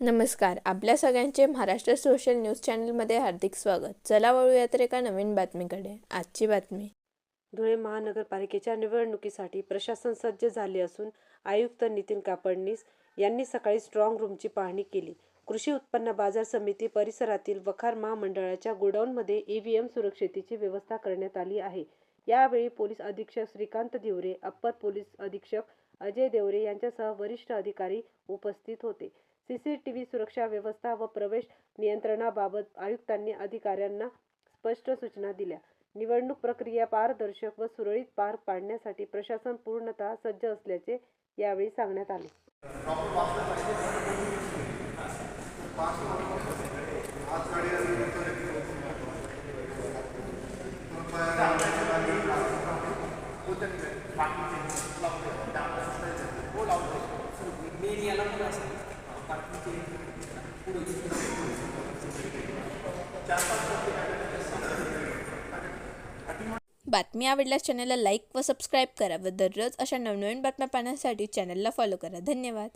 नमस्कार. आपल्या सगळ्यांचे महाराष्ट्र सोशल न्यूज चॅनलमध्ये हार्दिक स्वागत. चला वळूया तर एका नवीन बातमीकडे. आजची बातमी. धुळे महानगरपालिकेच्या निवडणुकीसाठी प्रशासन सज्ज झाले असून आयुक्त नितीन कापडणीस यांनी सकाळी स्ट्रॉंग रूमची पाहणी केली. कृषी उत्पन्न बाजार समिती परिसरातील वखार महामंडळाच्या गोडाऊनमध्ये ईव्हीएम सुरक्षेची व्यवस्था करण्यात आली आहे. यावेळी पोलीस अधीक्षक श्रीकांत धिवरे, अप्पर पोलीस अधीक्षक अजय देवरे यांच्यासह वरिष्ठ अधिकारी उपस्थित होते. सीसीटीव्ही सुरक्षा व्यवस्था व प्रवेश नियंत्रणाबाबत आयुक्तांनी अधिकाऱ्यांना स्पष्ट सूचना दिल्या. निवडणूक प्रक्रिया पारदर्शक व सुरळीत पार पाडण्यासाठी प्रशासन पूर्णतः सज्ज असल्याचे यावेळी सांगण्यात आले. बातमी आवडल्यास चॅनलला लाईक व सबस्क्राईब करा व दररोज अशा नवनवीन बातम्या पाहण्यासाठी चॅनलला फॉलो करा. धन्यवाद.